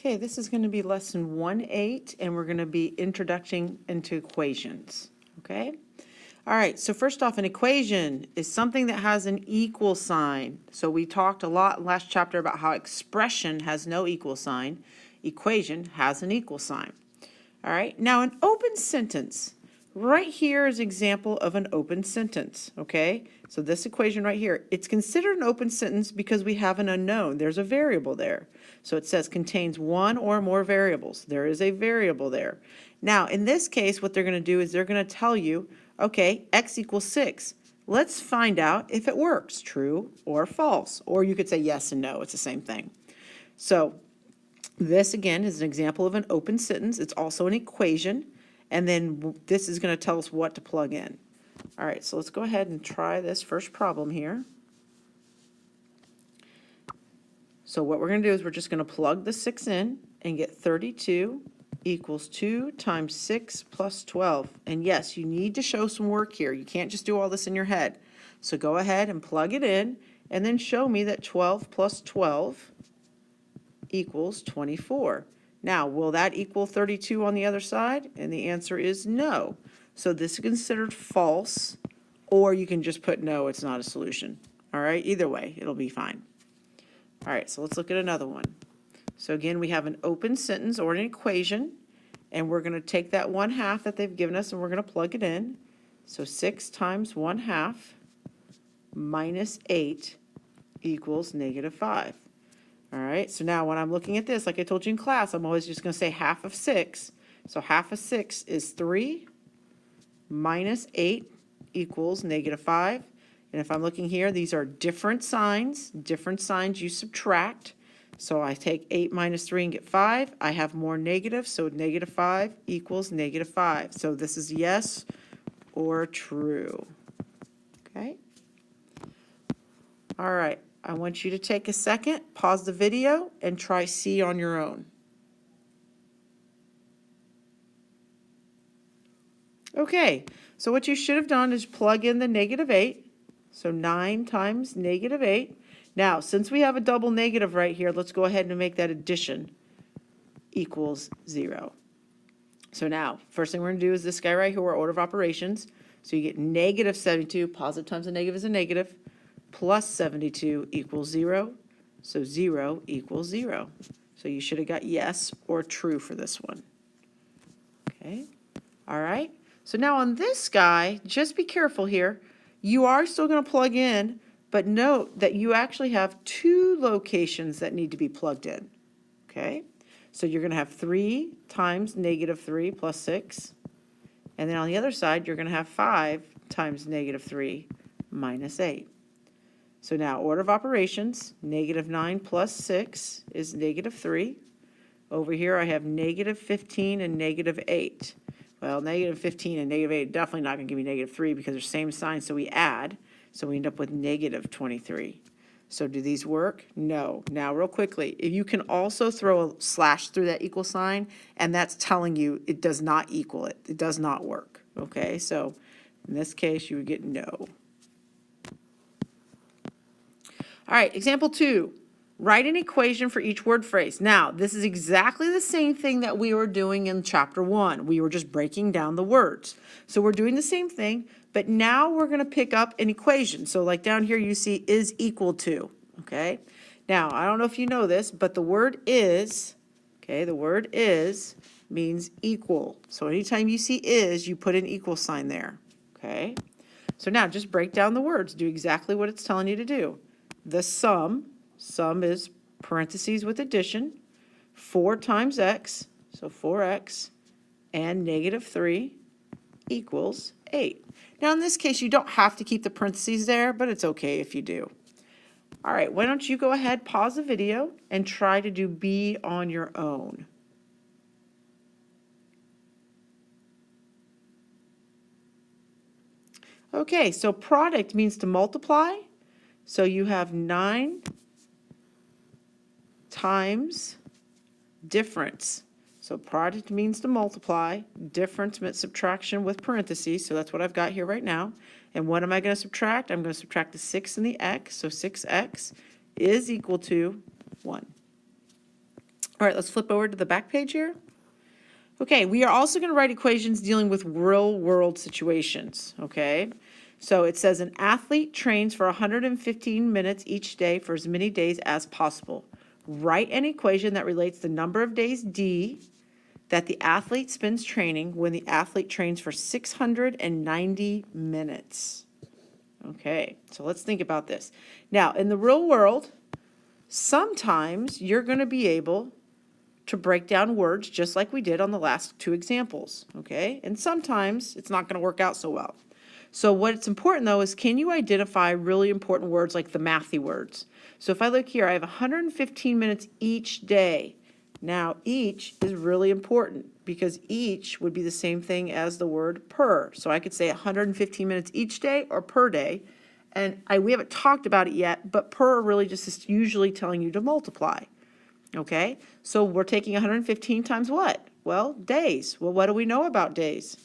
Okay, this is going to be lesson 1-8, and we're going to be introducing into equations. Okay? All right, so first off, an equation is something that has an equal sign. So we talked a lot last chapter about how expression has no equal sign. Equation has an equal sign. All right, now an open sentence. Right here is an example of an open sentence, okay? So this equation right here, it's considered an open sentence because we have an unknown. There's a variable there. So it says contains one or more variables. There is a variable there. Now, in this case, what they're going to do is they're going to tell you, okay, x equals 6. Let's find out if it works, true or false. Or you could say yes and no. It's the same thing. So this, again, is an example of an open sentence. It's also an equation. And then this is going to tell us what to plug in. All right, so let's go ahead and try this first problem here. So what we're going to do is we're just going to plug the 6 in and get 32 equals 2 times 6 plus 12. And yes, you need to show some work here. You can't just do all this in your head. So go ahead and plug it in and then show me that 12 plus 12 equals 24. Now, will that equal 32 on the other side? And the answer is no. So this is considered false, or you can just put no, it's not a solution. All right, either way, it'll be fine. All right, so let's look at another one. So again, we have an open sentence or an equation, and we're going to take that 1/2 that they've given us and we're going to plug it in. So 6 times 1/2 minus 8 equals -5. All right, so now when I'm looking at this, like I told you in class, I'm always just going to say half of 6. So half of 6 is 3 minus 8 equals -5. And if I'm looking here, these are different signs. Different signs you subtract. So I take 8 minus 3 and get 5. I have more negative, so -5 equals -5. So this is yes or true. Okay? All right. I want you to take a second, pause the video, and try C on your own. Okay, so what you should have done is plug in the -8. So 9 times -8. Now, since we have a double negative right here, let's go ahead and make that addition equals 0. So now, first thing we're going to do is this guy right here, our order of operations. So you get -72, positive times a negative is a negative, plus 72 equals 0, so 0 equals 0. So you should have got yes or true for this one. Okay, all right. So now on this guy, just be careful here. You are still going to plug in, but note that you actually have 2 locations that need to be plugged in. Okay, so you're going to have 3 times -3 plus 6. And then on the other side, you're going to have 5 times -3 minus 8. So now, order of operations, -9 plus 6 is -3. Over here, I have -15 and -8. Well, -15 and -8 definitely not going to give me -3 because they're same sign, so we add. So we end up with -23. So do these work? No. Now, real quickly, if you can also throw a slash through that equal sign, and that's telling you it does not equal it. It does not work. Okay, so in this case, you would get no. All right, example 2. Write an equation for each word phrase. Now, this is exactly the same thing that we were doing in chapter 1. We were just breaking down the words. So we're doing the same thing, but now we're going to pick up an equation. So like down here you see is equal to, okay? Now, I don't know if you know this, but the word is, okay, the word is means equal. So anytime you see is, you put an equal sign there, okay? So now just break down the words. Do exactly what it's telling you to do. The sum is parentheses with addition, 4 times x, so 4x, and -3 equals 8. Now in this case, you don't have to keep the parentheses there, but it's okay if you do. All right, why don't you go ahead, pause the video, and try to do B on your own. Okay, so product means to multiply. So you have 9 times difference. So product means to multiply. Difference meant subtraction with parentheses. So that's what I've got here right now. And what am I going to subtract? I'm going to subtract the 6 and the x. So 6x is equal to 1. All right, let's flip over to the back page here. Okay, we are also going to write equations dealing with real-world situations, okay? So it says an athlete trains for 115 minutes each day for as many days as possible. Write an equation that relates the number of days D that the athlete spends training when the athlete trains for 690 minutes. Okay, so let's think about this. Now, in the real world, sometimes you're going to be able to break down words just like we did on the last two examples, okay? And sometimes it's not going to work out so well. So what's important though is, can you identify really important words like the mathy words? So if I look here, I have 115 minutes each day. Now each is really important because each would be the same thing as the word per. So I could say 115 minutes each day or per day. And we haven't talked about it yet, but per really just is usually telling you to multiply. Okay, so we're taking 115 times what? Well, days. Well, what do we know about days?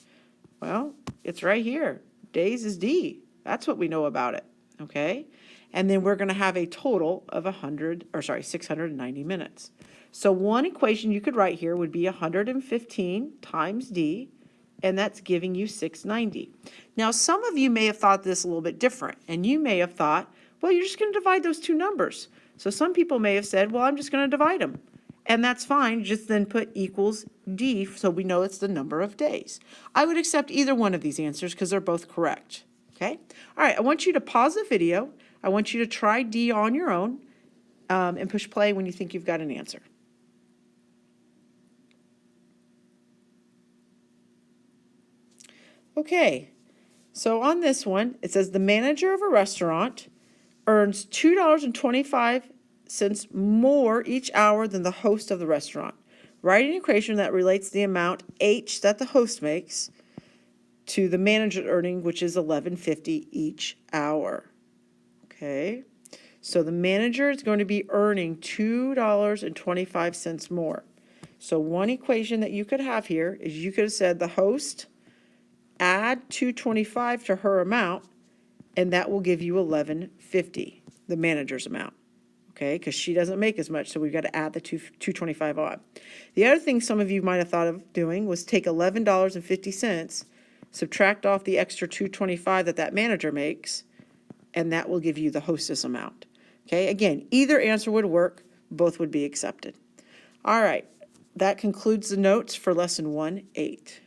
Well, it's right here. Days is D. That's what we know about it. Okay, and then we're going to have a total of 690 minutes. So one equation you could write here would be 115 times D, and that's giving you 690. Now, some of you may have thought this a little bit different, and you may have thought, well, you're just going to divide those two numbers. So some people may have said, well, I'm just going to divide them. And that's fine, just then put equals D so we know it's the number of days. I would accept either one of these answers because they're both correct. Okay? All right, I want you to pause the video. I want you to try D on your own and push play when you think you've got an answer. Okay, so on this one, it says the manager of a restaurant earns $2.25 more each hour than the host of the restaurant. Write an equation that relates the amount H that the host makes to the manager earning, which is $11.50 each hour. Okay, so the manager is going to be earning $2.25 more. So one equation that you could have here is you could have said the host add $2.25 to her amount, and that will give you $11.50, the manager's amount, okay? Because she doesn't make as much, so we've got to add the $2.25 on. The other thing some of you might have thought of doing was take $11.50, subtract off the extra $2.25 that manager makes, and that will give you the hostess amount. Okay, again, either answer would work, both would be accepted. All right, that concludes the notes for lesson 1-8.